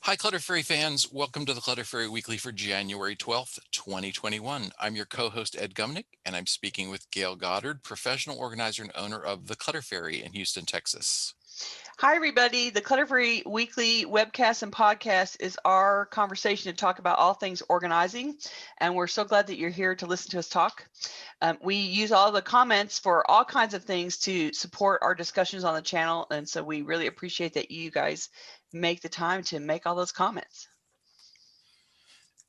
Hi, Clutter Fairy fans. Welcome to the Clutter Fairy Weekly for January 12th, 2021. I'm your co-host, Ed Gumnick, and I'm speaking with Gayle Goddard, professional organizer and owner of the Clutter Fairy in Houston, Texas. Hi, everybody. The Clutter Fairy Weekly webcast and podcast is our conversation to talk about all things organizing, and we're so glad that you're here to listen to us talk. We use all the comments for all kinds of things to support our discussions on the channel, and so we really appreciate that you guys make the time to make all those comments.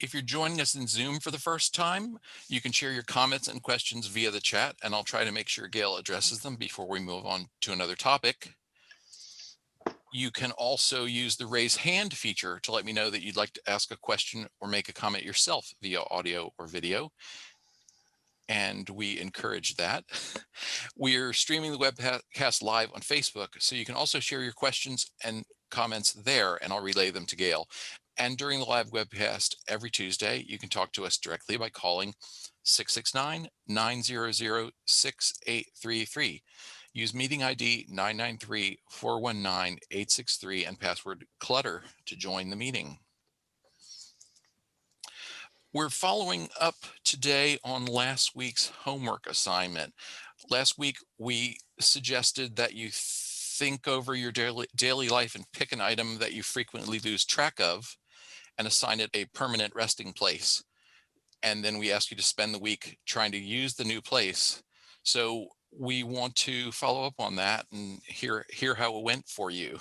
If you're joining us in Zoom for the first time, you can share your comments and questions via the chat, and I'll try to make sure Gayle addresses them before we move on to another topic. You can also use the raise hand feature to let me know that you'd like to ask a question or make a comment yourself via audio or video, and we encourage that. We're streaming the webcast live on Facebook, so you can also share your questions and comments there, and I'll relay them to Gayle. And during the live webcast every Tuesday, you can talk to us directly by calling 669-900-6833. Use meeting ID 993-419-863 and password clutter to join the meeting. We're following up today on last week's homework assignment. Last week, we suggested that you think over your daily life and pick an item that you frequently lose track of and assign it a permanent resting place. And then we ask you to spend the week trying to use the new place. So we want to follow up on that and hear how it went for you.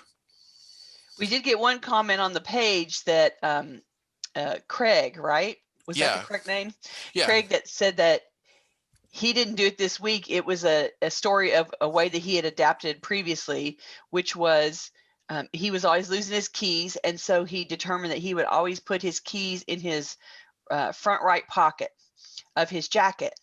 We did get one comment on the page that Craig, right? Was that the correct name? Yeah. Craig, that said that he didn't do it this week. It was a story of a way that he had adapted previously, which was he was always losing his keys. And so he determined that he would always put his keys in his front right pocket of his jacket.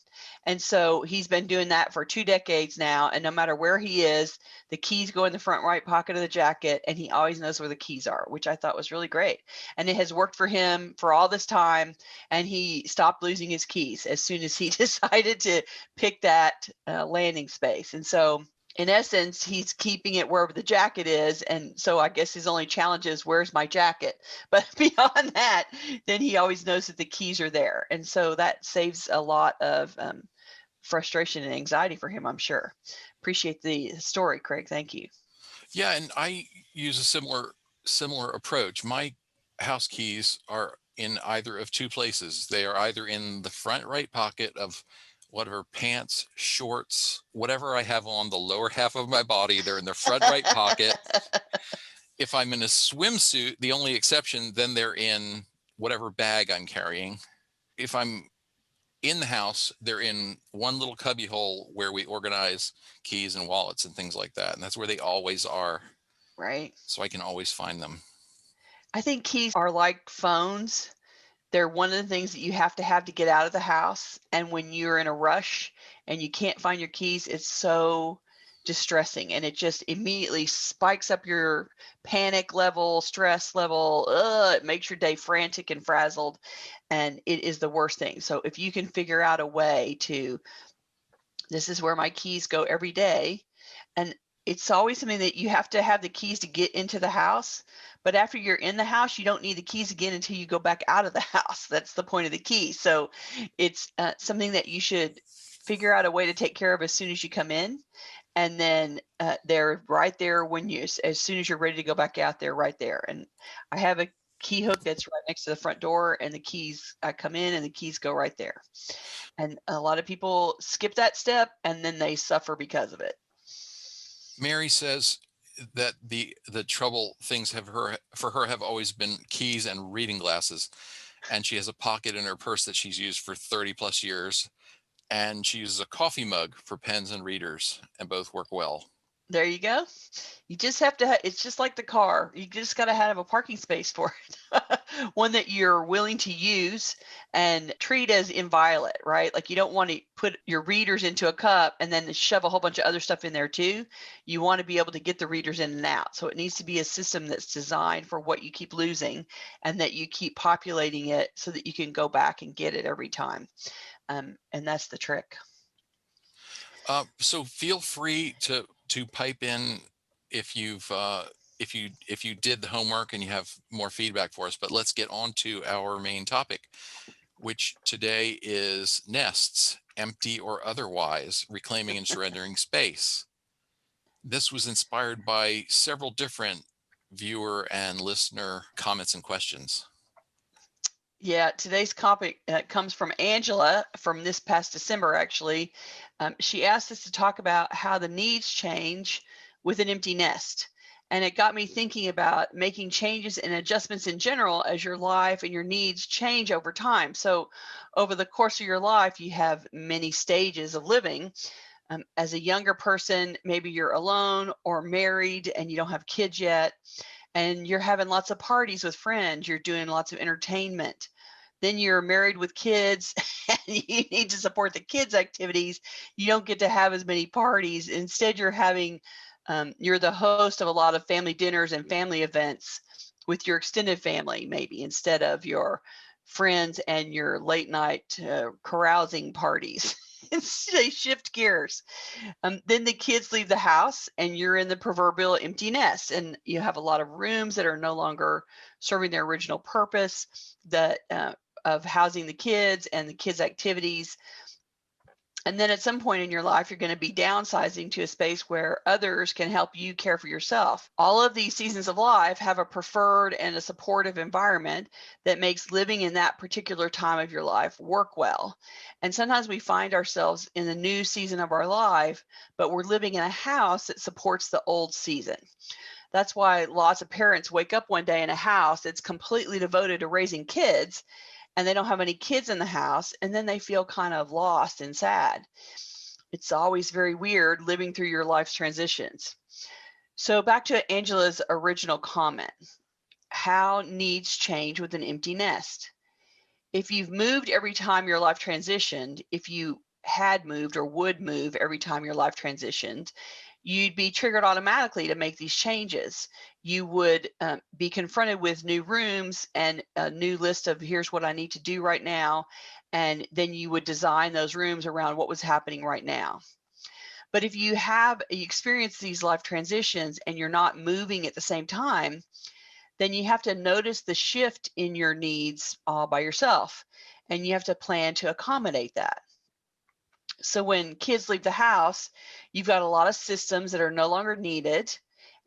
And so he's been doing that for 2 decades now. And no matter where he is, the keys go in the front right pocket of the jacket, and he always knows where the keys are, which I thought was really great. And it has worked for him for all this time. And he stopped losing his keys as soon as he decided to pick that landing space. And so in essence, he's keeping it wherever the jacket is. And so I guess his only challenge is, where's my jacket? But beyond that, then he always knows that the keys are there. And so that saves a lot of frustration and anxiety for him, I'm sure. Appreciate the story, Craig. Thank you. Yeah, and I use a similar approach. My house keys are in either of two places. They are either in the front right pocket of whatever pants, shorts, whatever I have on the lower half of my body, they're in the front right pocket. If I'm in a swimsuit, the only exception, then they're in whatever bag I'm carrying. If I'm in the house, they're in one little cubby hole where we organize keys and wallets and things like that. And that's where they always are. Right. So I can always find them. I think keys are like phones. They're one of the things that you have to get out of the house. And when you're in a rush and you can't find your keys, it's so distressing, and it just immediately spikes up your panic level, stress level. It makes your day frantic and frazzled, and it is the worst thing. So if you can figure out a way to, this is where my keys go every day, and it's always something that you have to have the keys to get into the house. But after you're in the house, you don't need the keys again until you go back out of the house. That's the point of the key. So it's something that you should figure out a way to take care of as soon as you come in. And then they're right there when you, as soon as you're ready to go back out, they're right there. And I have a key hook that's right next to the front door, and the keys, I come in and the keys go right there. And a lot of people skip that step and then they suffer because of it. Mary says that the trouble things for her have always been keys and reading glasses. And she has a pocket in her purse that she's used for 30 plus years. And she uses a coffee mug for pens and readers, and both work well. There you go. You just have to, it's just like the car. You just got to have a parking space for it. One that you're willing to use and treat as inviolate, right? Like you don't want to put your readers into a cup and then shove a whole bunch of other stuff in there too. You want to be able to get the readers in and out. So it needs to be a system that's designed for what you keep losing, and that you keep populating it so that you can go back and get it every time. And that's the trick. So feel free to pipe in if if you did the homework and you have more feedback for us. But let's get on to our main topic, which today is nests, empty or otherwise, reclaiming and surrendering space. This was inspired by several different viewer and listener comments and questions. Yeah, today's topic comes from Angela from this past December, actually. She asked us to talk about how the needs change with an empty nest. And it got me thinking about making changes and adjustments in general as your life and your needs change over time. So, over the course of your life, you have many stages of living. As a younger person, maybe you're alone or married and you don't have kids yet, and you're having lots of parties with friends, you're doing lots of entertainment. Then you're married with kids and you need to support the kids' activities. You don't get to have as many parties. Instead, you're the host of a lot of family dinners and family events with your extended family, maybe instead of your friends and your late night carousing parties. They shift gears. Then the kids leave the house and you're in the proverbial empty nest, and you have a lot of rooms that are no longer serving their original purpose of housing the kids and the kids' activities. And then at some point in your life, you're going to be downsizing to a space where others can help you care for yourself. All of these seasons of life have a preferred and a supportive environment that makes living in that particular time of your life work well. And sometimes we find ourselves in the new season of our life, but we're living in a house that supports the old season. That's why lots of parents wake up one day in a house that's completely devoted to raising kids, and they don't have any kids in the house, and then they feel kind of lost and sad. It's always very weird living through your life's transitions. So back to Angela's original comment, how needs change with an empty nest. If you've moved every time your life transitioned, if you had moved or would move every time your life transitioned, you'd be triggered automatically to make these changes. You would be confronted with new rooms and a new list of here's what I need to do right now. And then you would design those rooms around what was happening right now. But if you experience these life transitions and you're not moving at the same time, then you have to notice the shift in your needs all by yourself. And you have to plan to accommodate that. So when kids leave the house, you've got a lot of systems that are no longer needed,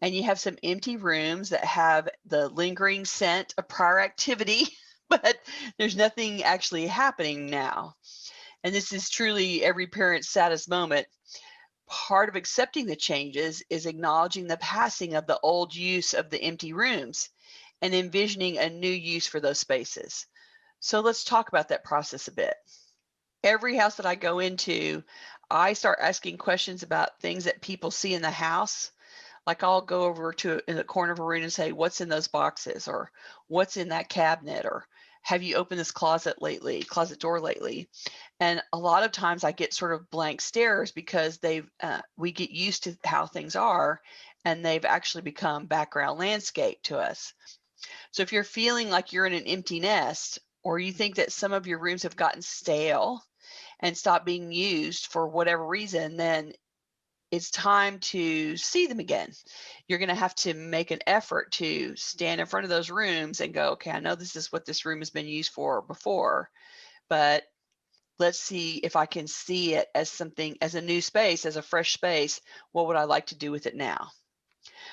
and you have some empty rooms that have the lingering scent of prior activity, but there's nothing actually happening now. And this is truly every parent's saddest moment. Part of accepting the changes is acknowledging the passing of the old use of the empty rooms and envisioning a new use for those spaces. So let's talk about that process a bit. Every house that I go into, I start asking questions about things that people see in the house. Like I'll go over to in the corner of a room and say, what's in those boxes, or what's in that cabinet, or have you opened this closet door lately? And a lot of times I get sort of blank stares because we get used to how things are, and they've actually become background landscape to us. So if you're feeling like you're in an empty nest, or you think that some of your rooms have gotten stale and stopped being used for whatever reason, then it's time to see them again. You're going to have to make an effort to stand in front of those rooms and go, okay, I know this is what this room has been used for before, but let's see if I can see it as something, as a new space, as a fresh space. What would I like to do with it now?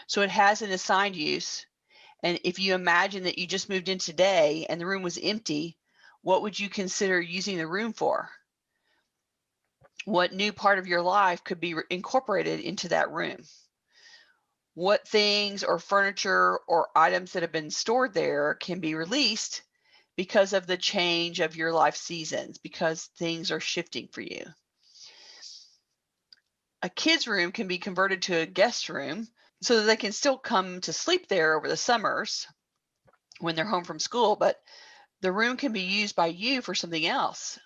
So it has an assigned use. And if you imagine that you just moved in today and the room was empty, what would you consider using the room for? What new part of your life could be incorporated into that room? What things or furniture or items that have been stored there can be released because of the change of your life seasons, because things are shifting for you? A kid's room can be converted to a guest room so that they can still come to sleep there over the summers when they're home from school, but the room can be used by you for something else.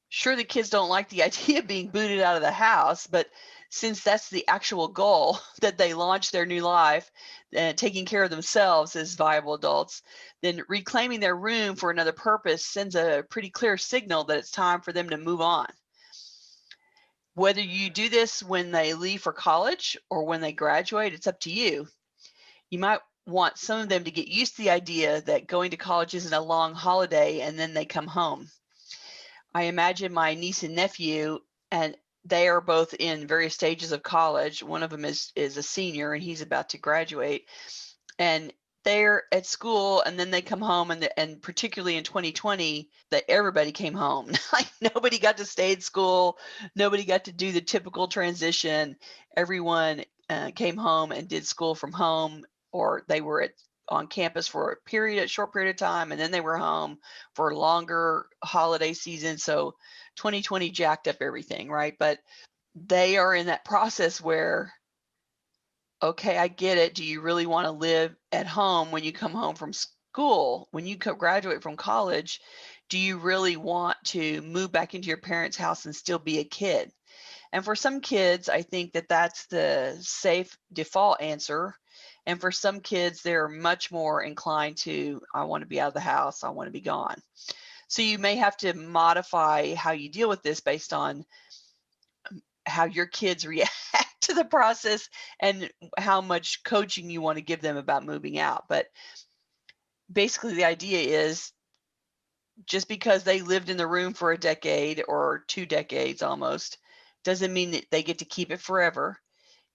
Sure, the kids don't like the idea of being booted out of the house, but since that's the actual goal, that they launch their new life and taking care of themselves as viable adults, then reclaiming their room for another purpose sends a pretty clear signal that it's time for them to move on. Whether you do this when they leave for college or when they graduate, it's up to you. You might want some of them to get used to the idea that going to college isn't a long holiday and then they come home. I imagine my niece and nephew, and they are both in various stages of college. One of them is a senior and he's about to graduate, and they're at school and then they come home, and particularly in 2020 that everybody came home. Like nobody got to stay at school, nobody got to do the typical transition. Everyone came home and did school from home, or they were on campus for a short period of time, and then they were home for a longer holiday season. So 2020 jacked up everything, right? But they are in that process where, okay, I get it. Do you really want to live at home when you come home from school? When you graduate from college, do you really want to move back into your parents' house and still be a kid? And for some kids, I think that that's the safe default answer. And for some kids, they're much more inclined to, I want to be out of the house, I want to be gone. So you may have to modify how you deal with this based on how your kids react to the process and how much coaching you want to give them about moving out. But basically, the idea is just because they lived in the room for a decade or 2 decades almost doesn't mean that they get to keep it forever.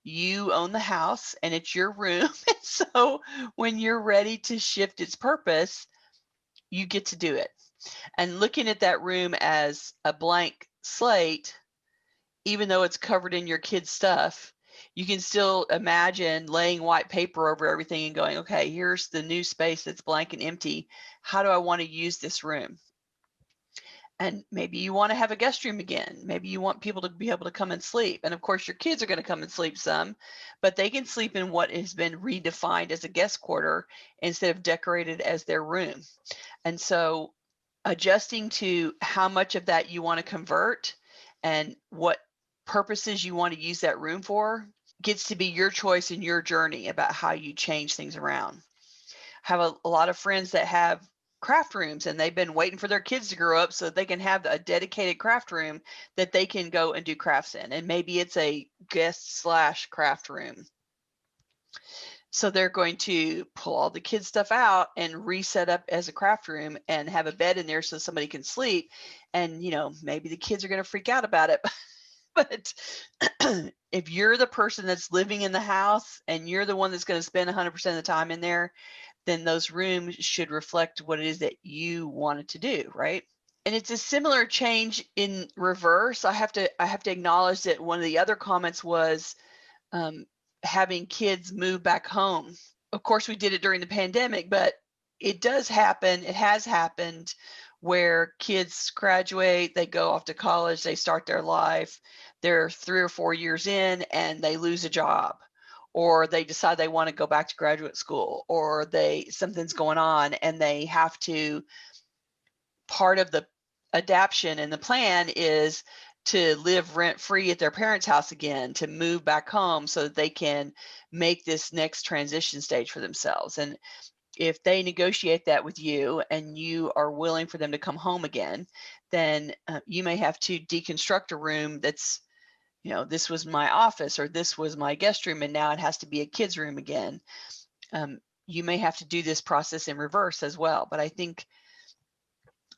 You own the house and it's your room. And so when you're ready to shift its purpose, you get to do it. And looking at that room as a blank slate, even though it's covered in your kids' stuff, you can still imagine laying white paper over everything and going, okay, here's the new space that's blank and empty. How do I want to use this room? And maybe you want to have a guest room again. Maybe you want people to be able to come and sleep. And of course, your kids are going to come and sleep some, but they can sleep in what has been redefined as a guest quarter instead of decorated as their room. And so adjusting to how much of that you want to convert and what purposes you want to use that room for gets to be your choice and your journey about how you change things around. I have a lot of friends that have craft rooms, and they've been waiting for their kids to grow up so that they can have a dedicated craft room that they can go and do crafts in. And maybe it's a guest slash craft room. So they're going to pull all the kids' stuff out and reset up as a craft room and have a bed in there so somebody can sleep. And, maybe the kids are going to freak out about it. But if you're the person that's living in the house and you're the one that's going to spend 100% of the time in there, then those rooms should reflect what it is that you wanted to do, right? And it's a similar change in reverse. I have to acknowledge that one of the other comments was having kids move back home. Of course, we did it during the pandemic, but it does happen. It has happened where kids graduate, they go off to college, they start their life, they're 3 or 4 years in and they lose a job, or they decide they want to go back to graduate school, or something's going on and they have to, part of the adaptation and the plan is to live rent-free at their parents' house again, to move back home so that they can make this next transition stage for themselves. And if they negotiate that with you and you are willing for them to come home again, then you may have to deconstruct a room that's, this was my office or this was my guest room and now it has to be a kid's room again. You may have to do this process in reverse as well. But I think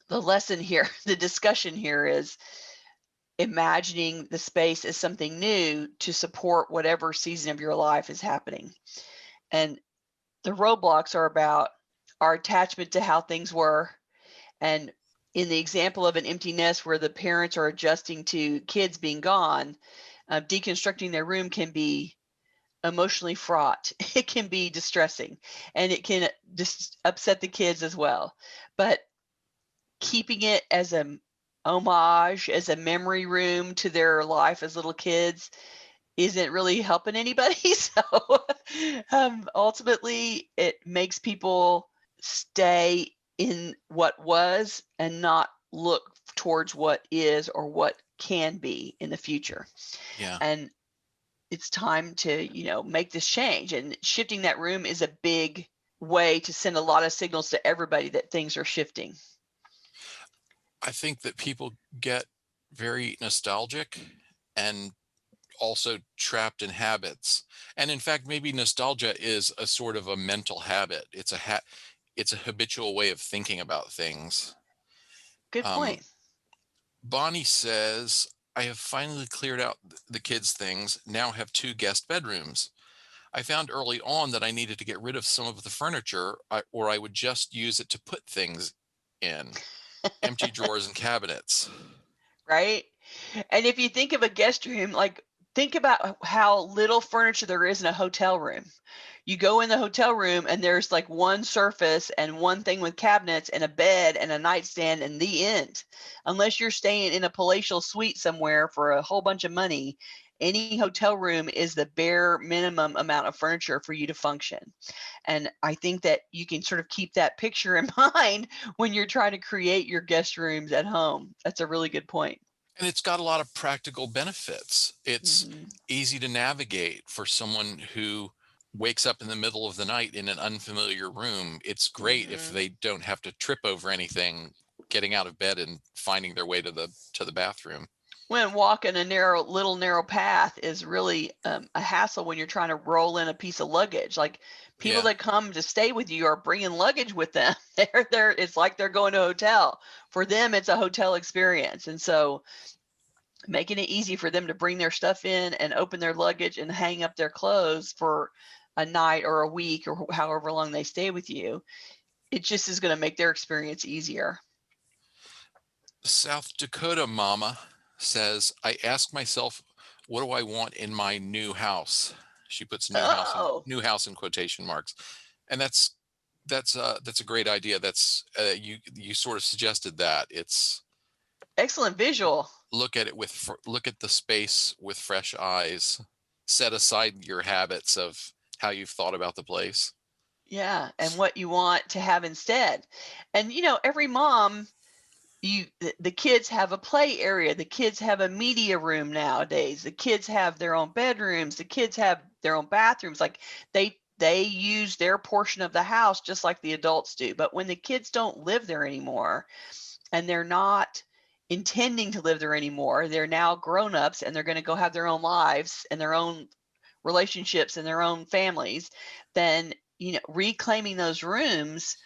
the lesson here, the discussion here is imagining the space as something new to support whatever season of your life is happening. And the roadblocks are about our attachment to how things were. And in the example of an empty nest where the parents are adjusting to kids being gone, deconstructing their room can be emotionally fraught. It can be distressing, and it can just upset the kids as well. But keeping it as a homage, as a memory room to their life as little kids isn't really helping anybody. So ultimately, it makes people stay in what was and not look towards what is or what can be in the future. Yeah. And it's time to, make this change. And shifting that room is a big way to send a lot of signals to everybody that things are shifting. I think that people get very nostalgic and also trapped in habits. And in fact, maybe nostalgia is a sort of a mental habit. It's a habitual way of thinking about things. Good Um, point. Bonnie says, I have finally cleared out the kids' things, now have two guest bedrooms. I found early on that I needed to get rid of some of the furniture, or I would just use it to put things in empty drawers and cabinets. Right? And if you think of a guest room, like think about how little furniture there is in a hotel room. You go in the hotel room and there's like one surface and one thing with cabinets and a bed and a nightstand and the end. Unless you're staying in a palatial suite somewhere for a whole bunch of money, any hotel room is the bare minimum amount of furniture for you to function. And I think that you can sort of keep that picture in mind when you're trying to create your guest rooms at home. That's a really good point. And it's got a lot of practical benefits. It's Hmm. easy to navigate for someone who wakes up in the middle of the night in an unfamiliar room. It's great if Hmm. they don't have to trip over anything getting out of bed and finding their way to the bathroom. When walking a little narrow path is really a hassle when you're trying to roll in a piece of luggage. Like people Yeah. that come to stay with you are bringing luggage with them. They're there. It's like they're going to a hotel. For them, it's a hotel experience, and so making it easy for them to bring their stuff in and open their luggage and hang up their clothes for a night or a week or however long they stay with you, it just is going to make their experience easier. South Dakota Mama says, I ask myself, what do I want in my new house? She puts Oh, new house in quotation marks. And that's a great idea. That's you sort of suggested that. It's excellent visual. look at it look at the space with fresh eyes. Set aside your habits of how you've thought about the place. Yeah, and what you want to have instead. And every mom, the kids have a play area, the kids have a media room nowadays, the kids have their own bedrooms, the kids have their own bathrooms. Like they use their portion of the house just like the adults do. But when the kids don't live there anymore and they're not intending to live there anymore, they're now grown-ups and they're going to go have their own lives and their own relationships and their own families, then reclaiming those rooms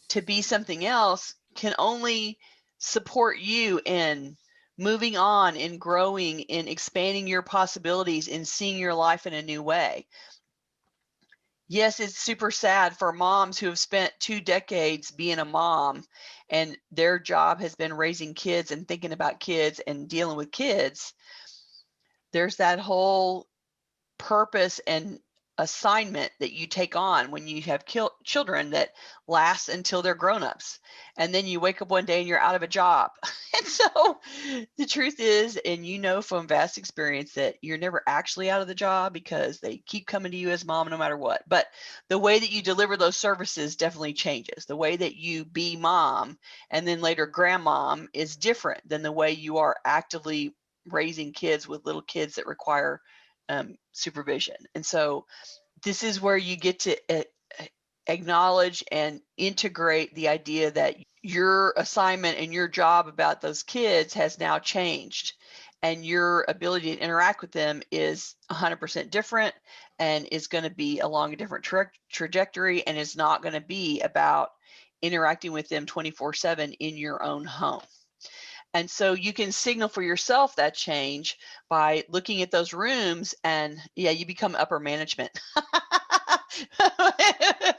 to be something else can only support you in moving on, in growing, in expanding your possibilities, in seeing your life in a new way. Yes, it's super sad for moms who have spent 2 decades being a mom and their job has been raising kids and thinking about kids and dealing with kids. There's that whole purpose and assignment that you take on when you have children that lasts until they're grown-ups, and then you wake up one day and you're out of a job. And so the truth is, and from vast experience, that you're never actually out of the job because they keep coming to you as mom no matter what. But the way that you deliver those services definitely changes. The way that you be mom and then later grandmom is different than the way you are actively raising kids with little kids that require supervision. And so this is where you get to acknowledge and integrate the idea that your assignment and your job about those kids has now changed, and your ability to interact with them is 100% different and is going to be along a different trajectory, and is not going to be about interacting with them 24/7 in your own home. And so you can signal for yourself that change by looking at those rooms, and yeah, you become upper management.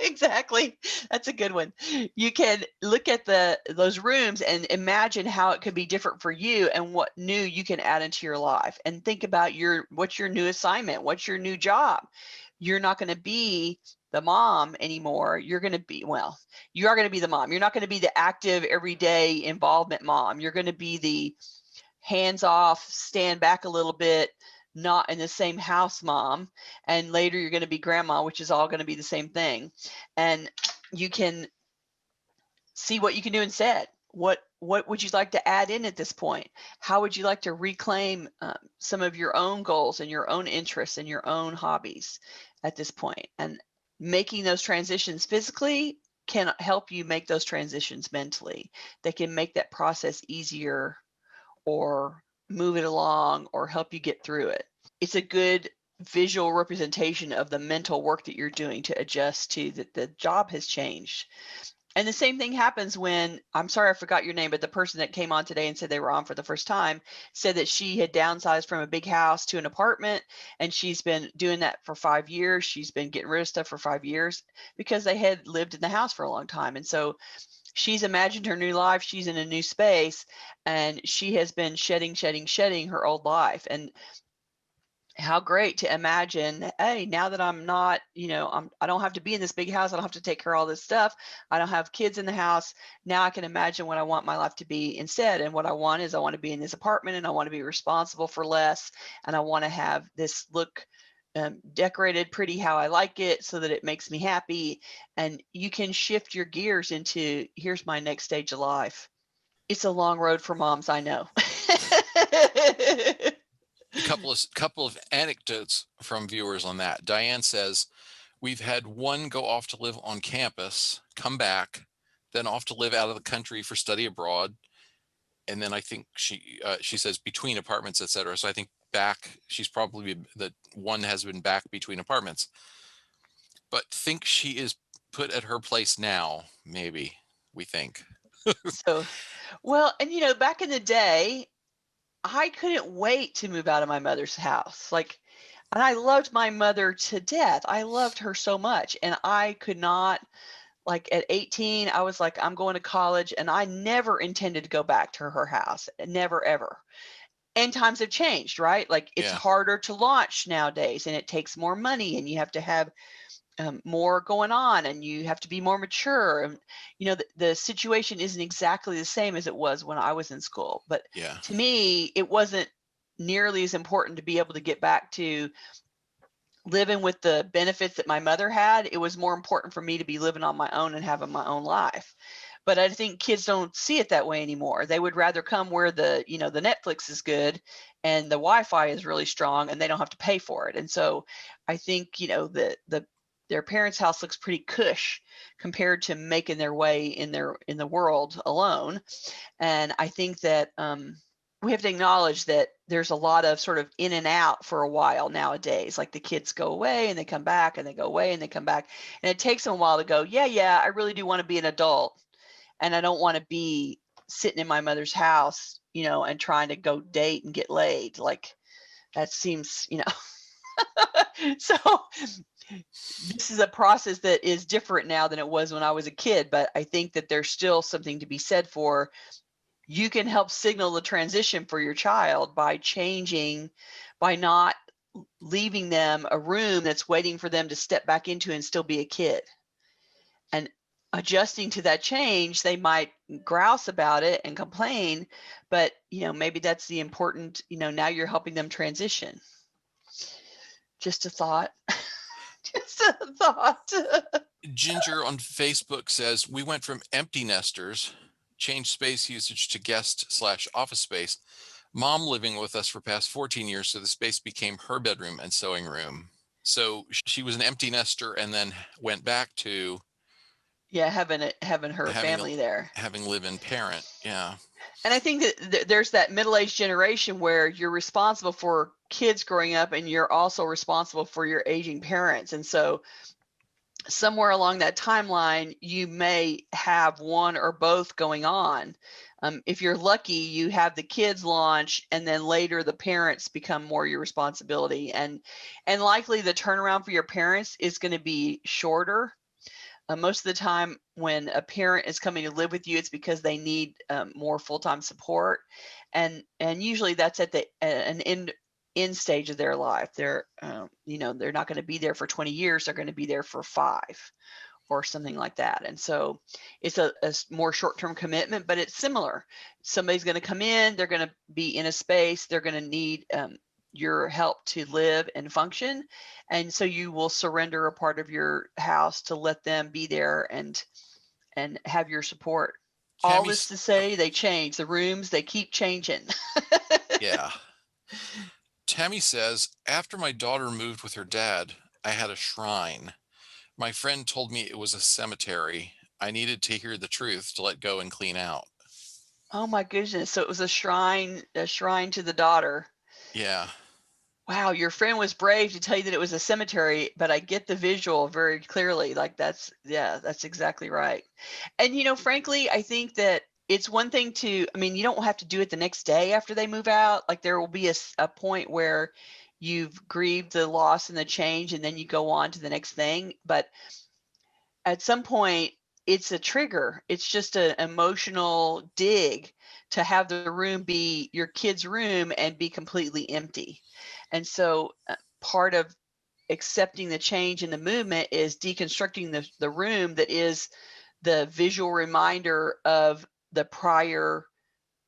Exactly. That's a good one. You can look at those rooms and imagine how it could be different for you and what new you can add into your life, and think about what's your new assignment, what's your new job. You're not going to be the mom anymore. You are going to be the mom. You're not going to be the active everyday involvement mom. You're going to be the hands off, stand back a little bit, not in the same house mom. And later you're going to be grandma, which is all going to be the same thing. And you can see what you can do instead. What would you like to add in at this point? How would you like to reclaim some of your own goals and your own interests and your own hobbies at this point? And making those transitions physically can help you make those transitions mentally. They can make that process easier, or move it along, or help you get through it. it's a good visual representation of the mental work that you're doing to adjust to that the job has changed. And the same thing happens when, I'm sorry, I forgot your name, but the person that came on today and said they were on for the first time said that she had downsized from a big house to an apartment, and she's been doing that for 5 years. She's been getting rid of stuff for 5 years because they had lived in the house for a long time. And so she's imagined her new life. She's in a new space, and she has been shedding her old life. And how great to imagine, hey, now that I'm not, I don't have to be in this big house. I don't have to take care of all this stuff. I don't have kids in the house. Now I can imagine what I want my life to be instead. And what I want is I want to be in this apartment, and I want to be responsible for less. And I want to have this look decorated pretty how I like it so that it makes me happy. And you can shift your gears into, here's my next stage of life. It's a long road for moms, I know. A couple of anecdotes from viewers on that. Diane says, we've had one go off to live on campus, come back, then off to live out of the country for study abroad. And then I think she says between apartments, etc. So I think back, she's probably, the one has been back between apartments. But think she is put at her place now, maybe, we think. So, well, and back in the day, I couldn't wait to move out of my mother's house. And I loved my mother to death. I loved her so much. And I could not, at 18, I was like, I'm going to college, and I never intended to go back to her house. Never, ever. And times have changed, right? It's harder to launch nowadays, and it takes more money, and you have to have more going on, and you have to be more mature. And the situation isn't exactly the same as it was when I was in school. But to me, it wasn't nearly as important to be able to get back to living with the benefits that my mother had. It was more important for me to be living on my own and having my own life. But I think kids don't see it that way anymore. They would rather come where the Netflix is good and the Wi-Fi is really strong, and they don't have to pay for it. And so I think their parents' house looks pretty cush compared to making their way in the world alone. And I think that we have to acknowledge that there's a lot of sort of in and out for a while nowadays. Like the kids go away and they come back, and they go away and they come back. And it takes them a while to go, yeah, I really do want to be an adult. And I don't want to be sitting in my mother's house, and trying to go date and get laid. That seems, so this is a process that is different now than it was when I was a kid. But I think that there's still something to be said for, you can help signal the transition for your child by not leaving them a room that's waiting for them to step back into and still be a kid. And adjusting to that change, they might grouse about it and complain, but maybe that's the important, now you're helping them transition. Just a thought. Just a thought. Ginger on Facebook says, we went from empty nesters, changed space usage to guest/office space. Mom living with us for past 14 years, so the space became her bedroom and sewing room. So she was an empty nester and then went back to having her family there, having live-in parent. Yeah. And I think that there's that middle-aged generation where you're responsible for kids growing up, and you're also responsible for your aging parents. And so somewhere along that timeline, you may have one or both going on. If you're lucky, you have the kids launch, and then later the parents become more your responsibility. And likely the turnaround for your parents is going to be shorter. Most of the time when a parent is coming to live with you, it's because they need more full-time support. And usually that's at an end stage of their life. They're not going to be there for 20 years. They're going to be there for 5 or something like that. And so it's a more short-term commitment, but it's similar. Somebody's going to come in, they're going to be in a space, they're going to need your help to live and function. And so you will surrender a part of your house to let them be there and have your support. All this to say, they change. The rooms, they keep changing. Yeah. Tammy says, after my daughter moved with her dad, I had a shrine. My friend told me it was a cemetery. I needed to hear the truth to let go and clean out. Oh my goodness. So it was a shrine to the daughter. Yeah. Wow, your friend was brave to tell you that it was a cemetery, but I get the visual very clearly. Like that's exactly right. And frankly, I think that it's one thing to, I mean, you don't have to do it the next day after they move out. Like there will be a point where you've grieved the loss and the change, and then you go on to the next thing. But at some point, it's a trigger. It's just an emotional dig to have the room be your kid's room and be completely empty. And so part of accepting the change in the movement is deconstructing the room that is the visual reminder of the prior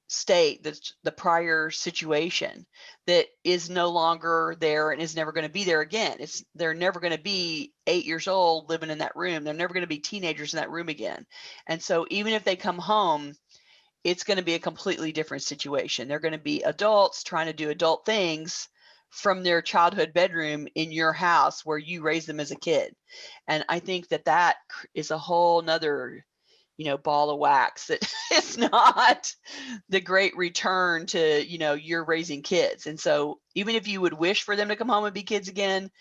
state, the prior situation that is no longer there and is never going to be there again. They're never going to be 8 years old living in that room. They're never going to be teenagers in that room again. And so even if they come home, it's going to be a completely different situation. They're going to be adults trying to do adult things from their childhood bedroom in your house where you raised them as a kid. And I think that is a whole nother ball of wax that it's not the great return to you're raising kids. And so even if you would wish for them to come home and be kids again,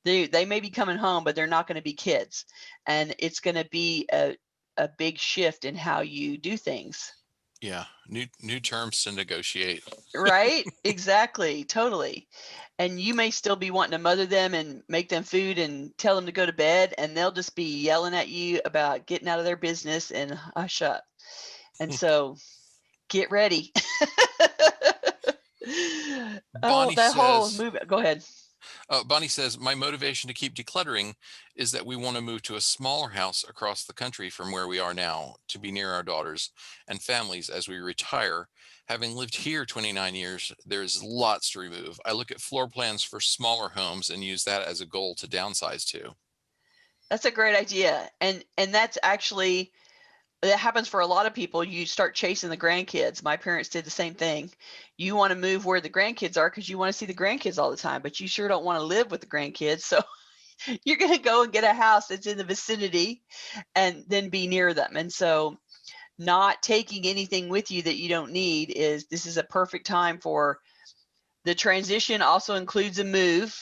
they may be coming home, but they're not going to be kids. And it's going to be a big shift in how you do things. Yeah, new terms to negotiate. Right? Exactly. Totally. And you may still be wanting to mother them and make them food and tell them to go to bed, and they'll just be yelling at you about getting out of their business and hush up. And so get ready. Oh, Bonnie that whole says, movie. Go ahead. Bonnie says, my motivation to keep decluttering is that we want to move to a smaller house across the country from where we are now to be near our daughters and families as we retire. Having lived here 29 years, there's lots to remove. I look at floor plans for smaller homes and use that as a goal to downsize to. That's a great idea. And that's actually that happens for a lot of people. You start chasing the grandkids. My parents did the same thing. You want to move where the grandkids are because you want to see the grandkids all the time, but you sure don't want to live with the grandkids. So you're going to go and get a house that's in the vicinity and then be near them. And so not taking anything with you that you don't need this is a perfect time for the transition. Also includes a move.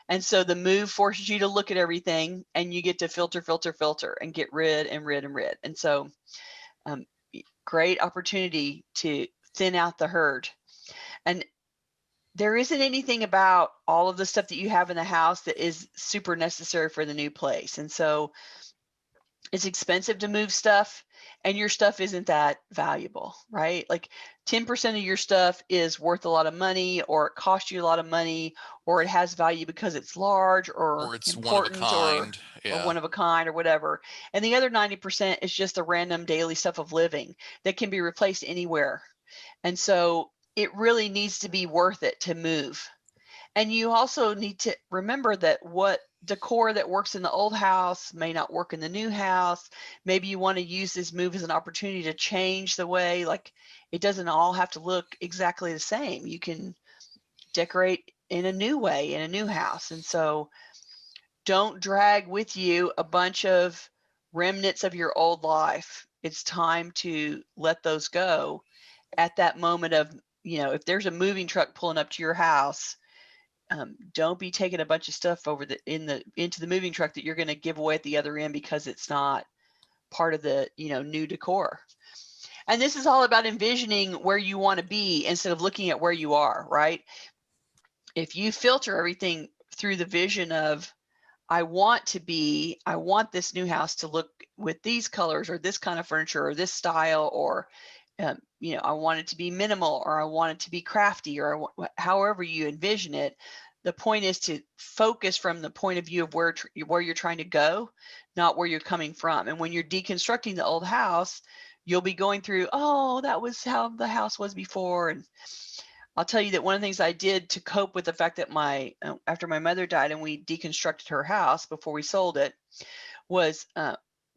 And so the move forces you to look at everything, and you get to filter and get rid and rid and rid. And so um, great opportunity to thin out the herd. And there isn't anything about all of the stuff that you have in the house that is super necessary for the new place. And so it's expensive to move stuff, and your stuff isn't that valuable, right? Like 10% of your stuff is worth a lot of money, or it costs you a lot of money, or it has value because it's large or Or it's one of a important or kind. Yeah. one of a kind or whatever. And the other 90% is just the random daily stuff of living that can be replaced anywhere. And so it really needs to be worth it to move. And you also need to remember that what decor that works in the old house may not work in the new house. Maybe you want to use this move as an opportunity to change the way, like it doesn't all have to look exactly the same. You can decorate in a new way in a new house. And so don't drag with you a bunch of remnants of your old life. It's time to let those go at that moment of, if there's a moving truck pulling up to your house, don't be taking a bunch of stuff into the moving truck that you're going to give away at the other end because it's not part of the new decor. And this is all about envisioning where you want to be instead of looking at where you are, right? If you filter everything through the vision of I want this new house to look with these colors or this kind of furniture or this style, or I want it to be minimal, or I want it to be crafty, or however you envision it. The point is to focus from the point of view of where you're trying to go, not where you're coming from. And when you're deconstructing the old house, you'll be going through, oh, that was how the house was before. And I'll tell you that one of the things I did to cope with the fact that after my mother died and we deconstructed her house before we sold it was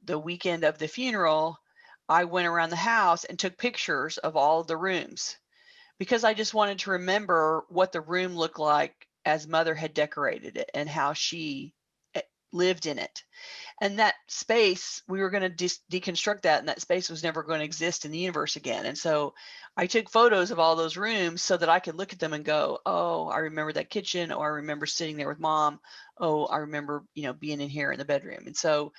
the weekend of the funeral, I went around the house and took pictures of all of the rooms because I just wanted to remember what the room looked like as Mother had decorated it and how she lived in it. And that space, we were going to deconstruct that, and that space was never going to exist in the universe again. And so I took photos of all those rooms so that I could look at them and go, oh, I remember that kitchen, or I remember sitting there with mom. Oh, I remember, being in here in the bedroom. And so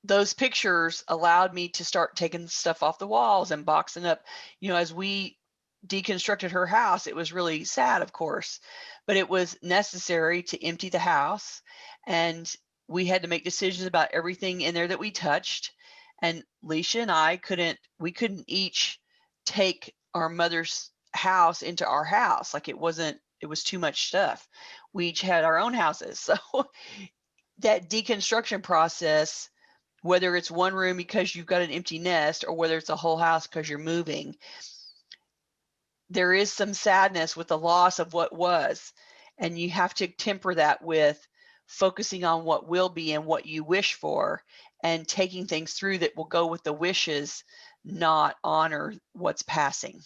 those pictures allowed me to start taking stuff off the walls and boxing up. As we deconstructed her house, it was really sad, of course, but it was necessary to empty the house. And we had to make decisions about everything in there that we touched. And Leisha and I couldn't each take our mother's house into our house. Like it was too much stuff. We each had our own houses. So that deconstruction process, whether it's one room because you've got an empty nest or whether it's a whole house because you're moving, there is some sadness with the loss of what was. And you have to temper that with focusing on what will be and what you wish for, and taking things through that will go with the wishes, not honor what's passing.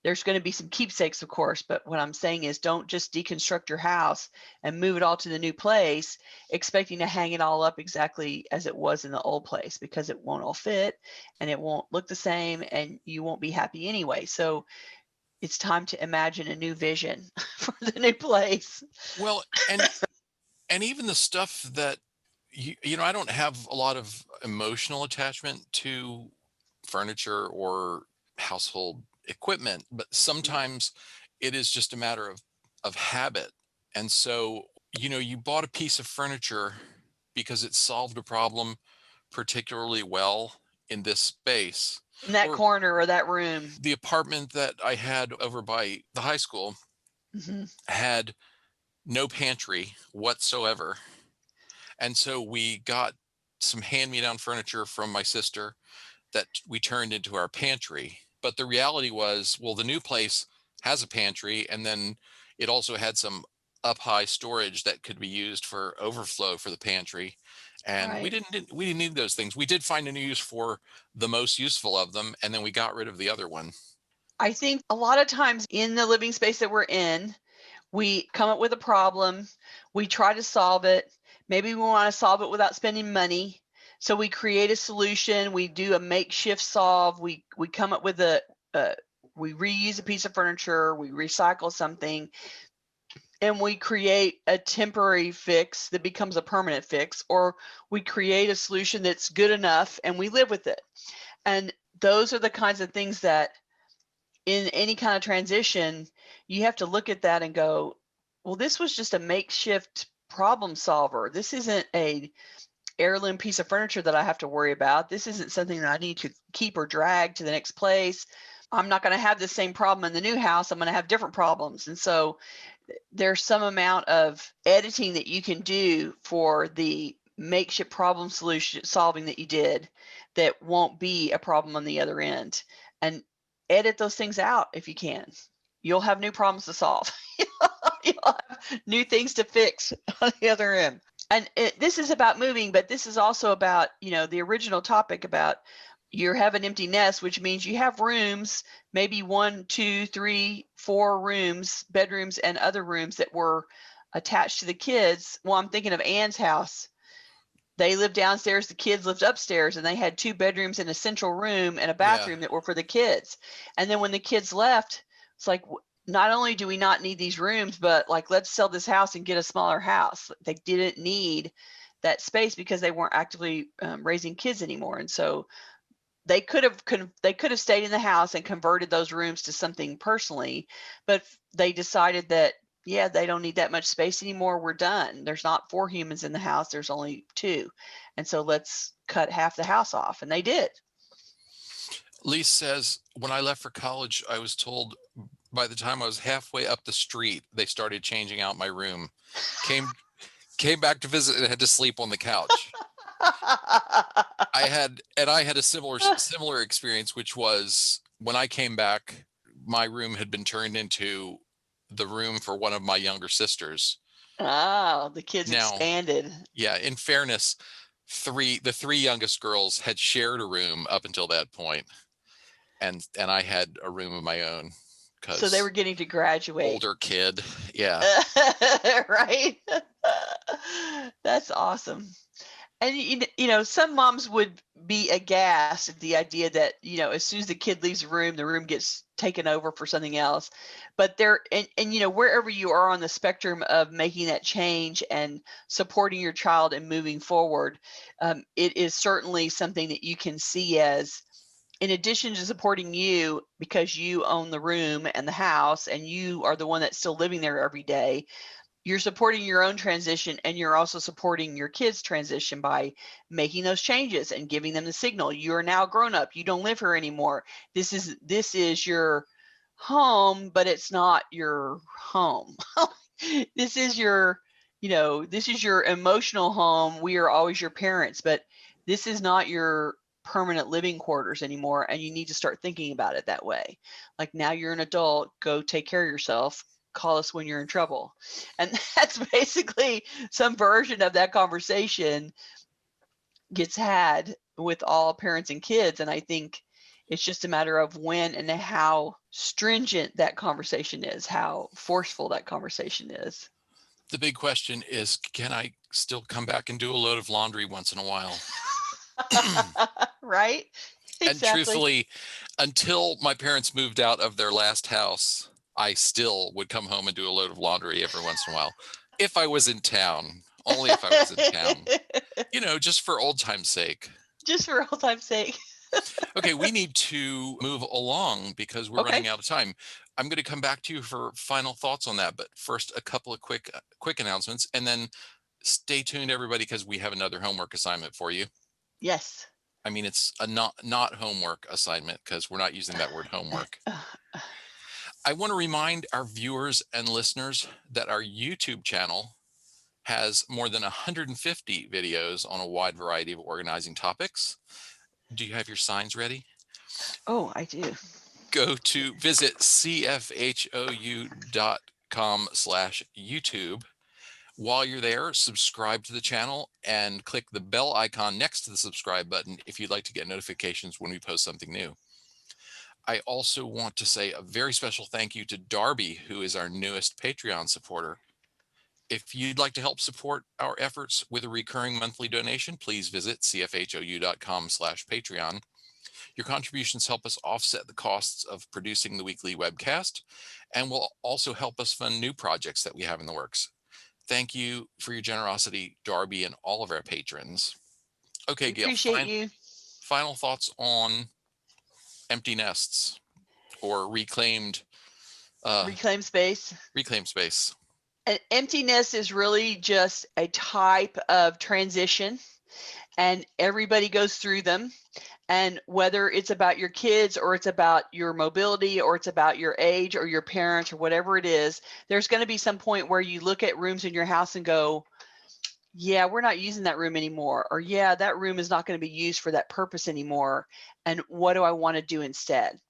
There's going to be some keepsakes, of course, but what I'm saying is don't just deconstruct your house and move it all to the new place, expecting to hang it all up exactly as it was in the old place, because it won't all fit and it won't look the same and you won't be happy anyway. So it's time to imagine a new vision for the new place. Well, and even the stuff that I don't have a lot of emotional attachment to furniture or household equipment, but sometimes it is just a matter of habit. And so, you bought a piece of furniture because it solved a problem particularly well in this space. In that Or corner or that room. the apartment that I had over by the high school had no pantry whatsoever. And so we got some hand-me-down furniture from my sister that we turned into our pantry. But the reality was, well, the new place has a pantry, and then it also had some up-high storage that could be used for overflow for the pantry. And we Right. didn't need those things. We did find a new use for the most useful of them, and then we got rid of the other one. I think a lot of times in the living space that we're in, we come up with a problem, we try to solve it. Maybe we want to solve it without spending money. So we create a solution, we do a makeshift solve, we come up with we reuse a piece of furniture, we recycle something, and we create a temporary fix that becomes a permanent fix, or we create a solution that's good enough and we live with it. And those are the kinds of things that in any kind of transition, you have to look at that and go, well, this was just a makeshift problem solver. This isn't a heirloom piece of furniture that I have to worry about. This isn't something that I need to keep or drag to the next place. I'm not going to have the same problem in the new house. I'm going to have different problems. And so there's some amount of editing that you can do for the makeshift problem solution solving that you did that won't be a problem on the other end. And edit those things out if you can. You'll have new problems to solve. You'll have new things to fix on the other end. And this is about moving, but this is also about, the original topic about you have an empty nest, which means you have rooms, maybe 1, 2, 3, 4 rooms, bedrooms and other rooms that were attached to the kids. Well, I'm thinking of Ann's house. They lived downstairs, the kids lived upstairs, and they had 2 bedrooms and a central room and a bathroom that were for the kids. And then when the kids left, it's like, not only do we not need these rooms, but like, let's sell this house and get a smaller house. They didn't need that space because they weren't actively raising kids anymore. And so they could have stayed in the house and converted those rooms to something personally, but they decided that, yeah, they don't need that much space anymore. We're done. There's not 4 humans in the house. There's only 2. And so let's cut half the house off. And they did. Lise says, when I left for college, I was told by the time I was halfway up the street, they started changing out my room. Came back to visit and had to sleep on the couch. I had a similar experience, which was when I came back, my room had been turned into the room for one of my younger sisters. Oh, the kids expanded. Yeah, in fairness, the 3 youngest girls had shared a room up until that point, and I had a room of my own. So they were getting to graduate. Older kid, yeah. Right. That's awesome. And some moms would be aghast at the idea that, as soon as the kid leaves the room gets taken over for something else. But wherever you are on the spectrum of making that change and supporting your child and moving forward, it is certainly something that you can see as, in addition to supporting you because you own the room and the house and you are the one that's still living there every day, you're supporting your own transition, and you're also supporting your kids' transition by making those changes and giving them the signal. You are now grown up. You don't live here anymore. This is your home, but it's not your home. This is your, this is your emotional home. We are always your parents, but this is not your permanent living quarters anymore. And you need to start thinking about it that way. Like, now you're an adult, go take care of yourself. Call us when you're in trouble. And that's basically some version of that conversation gets had with all parents and kids. And I think it's just a matter of when and how stringent that conversation is, how forceful that conversation is. The big question is, can I still come back and do a load of laundry once in a while? Right? Exactly. And truthfully, until my parents moved out of their last house, I still would come home and do a load of laundry every once in a while. If I was in town, only if I was in town, just for old time's sake. Just for old time's sake. Okay, we need to move along because we're running out of time. I'm going to come back to you for final thoughts on that, but first a couple of quick announcements, and then stay tuned, everybody, because we have another homework assignment for you. Yes. I mean, it's a not homework assignment because we're not using that word homework. I want to remind our viewers and listeners that our YouTube channel has more than 150 videos on a wide variety of organizing topics. Do you have your signs ready? Oh, I do. Go to visit cfhou.com/YouTube. While you're there, subscribe to the channel and click the bell icon next to the subscribe button if you'd like to get notifications when we post something new. I also want to say a very special thank you to Darby, who is our newest Patreon supporter. If you'd like to help support our efforts with a recurring monthly donation, please visit cfhou.com/Patreon. Your contributions help us offset the costs of producing the weekly webcast and will also help us fund new projects that we have in the works. Thank you for your generosity, Darby, and all of our patrons. Okay, Gayle, appreciate you. Final thoughts on empty nests or reclaimed space. Reclaimed space. An empty nest is really just a type of transition, and everybody goes through them. And whether it's about your kids or it's about your mobility or it's about your age or your parents or whatever it is, there's going to be some point where you look at rooms in your house and go, yeah, we're not using that room anymore. Or yeah, that room is not going to be used for that purpose anymore. And what do I want to do instead?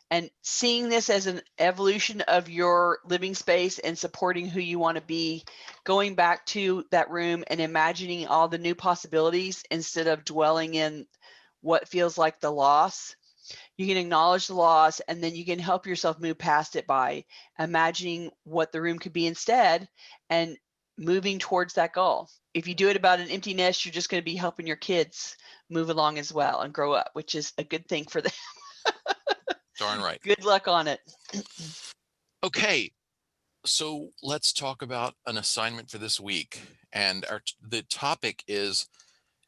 And seeing this as an evolution of your living space and supporting who you want to be, going back to that room and imagining all the new possibilities instead of dwelling in what feels like the loss. You can acknowledge the loss, and then you can help yourself move past it by imagining what the room could be instead and moving towards that goal. If you do it about an empty nest, you're just going to be helping your kids move along as well and grow up, which is a good thing for them. Darn right. Good luck on it. Okay, so let's talk about an assignment for this week. And the topic is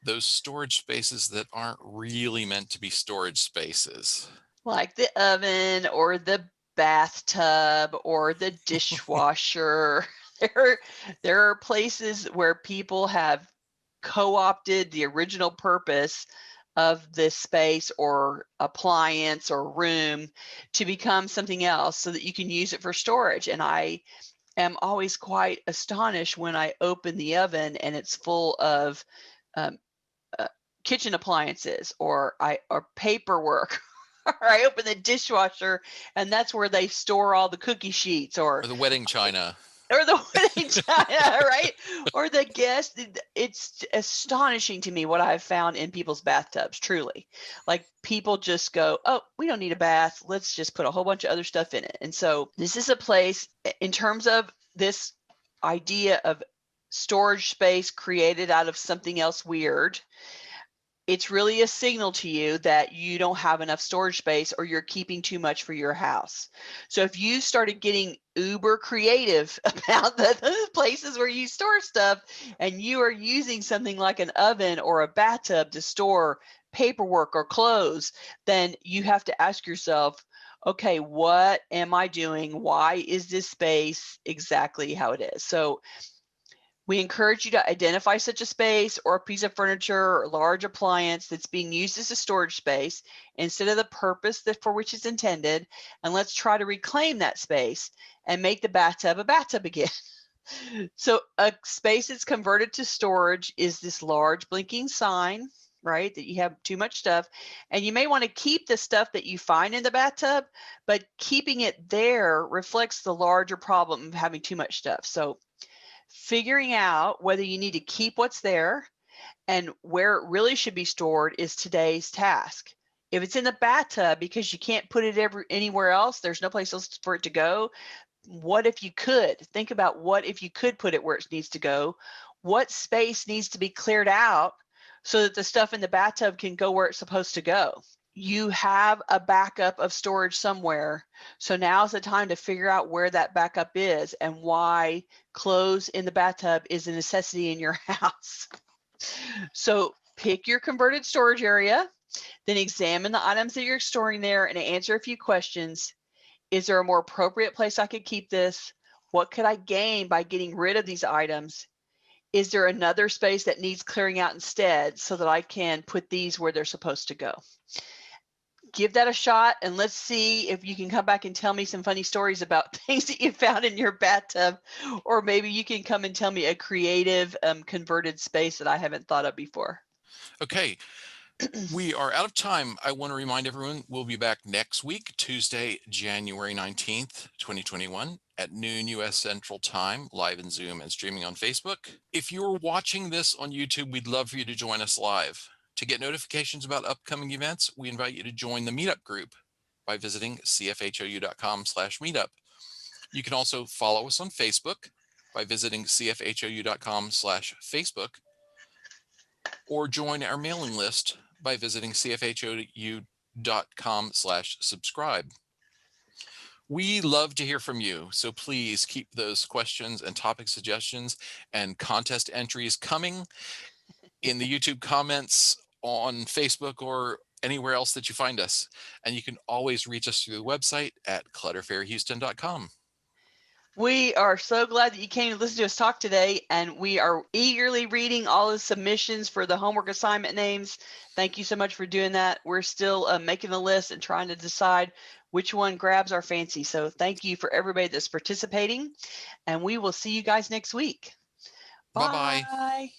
those storage spaces that aren't really meant to be storage spaces. Like the oven or the bathtub or the dishwasher. There are places where people have co-opted the original purpose of this space or appliance or room to become something else so that you can use it for storage. And I am always quite astonished when I open the oven and it's full of kitchen appliances or paperwork. Or I open the dishwasher and that's where they store all the cookie sheets or the wedding china. Or the wedding china, right? Or the guest. It's astonishing to me what I've found in people's bathtubs, truly. Like, people just go, oh, we don't need a bath. Let's just put a whole bunch of other stuff in it. And so this is a place, in terms of this idea of storage space created out of something else weird, it's really a signal to you that you don't have enough storage space or you're keeping too much for your house. So if you started getting uber creative about the places where you store stuff, and you are using something like an oven or a bathtub to store paperwork or clothes, then you have to ask yourself, okay, what am I doing? Why is this space exactly how it is? So we encourage you to identify such a space or a piece of furniture or large appliance that's being used as a storage space instead of the purpose for which it's intended, and let's try to reclaim that space and make the bathtub a bathtub again. So a space that's converted to storage is this large blinking sign, right, that you have too much stuff, and you may want to keep the stuff that you find in the bathtub, but keeping it there reflects the larger problem of having too much stuff. So figuring out whether you need to keep what's there and where it really should be stored is today's task. If it's in the bathtub because you can't put it anywhere else, there's no place else for it to go. What if you could? Think about what if you could put it where it needs to go? What space needs to be cleared out so that the stuff in the bathtub can go where it's supposed to go? You have a backup of storage somewhere. So now's the time to figure out where that backup is and why clothes in the bathtub is a necessity in your house. So pick your converted storage area, then examine the items that you're storing there and answer a few questions. Is there a more appropriate place I could keep this? What could I gain by getting rid of these items? Is there another space that needs clearing out instead so that I can put these where they're supposed to go? Give that a shot, and let's see if you can come back and tell me some funny stories about things that you found in your bathtub, or maybe you can come and tell me a creative converted space that I haven't thought of before. Okay, we are out of time. I want to remind everyone we'll be back next week, Tuesday, January 19th, 2021 at noon US Central Time, live in Zoom and streaming on Facebook. If you're watching this on YouTube, we'd love for you to join us live. To get notifications about upcoming events, we invite you to join the meetup group by visiting cfhou.com/meetup. You can also follow us on Facebook by visiting cfhou.com/Facebook, or join our mailing list by visiting cfhou.com/subscribe. We love to hear from you, so please keep those questions and topic suggestions and contest entries coming in the YouTube comments, on Facebook, or anywhere else that you find us. And you can always reach us through the website at clutterfairyhouston.com. We are so glad that you came to listen to us talk today, and we are eagerly reading all the submissions for the homework assignment names. Thank you so much for doing that. We're still making the list and trying to decide which one grabs our fancy. So thank you for everybody that's participating, and we will see you guys next week. Bye-bye. Bye.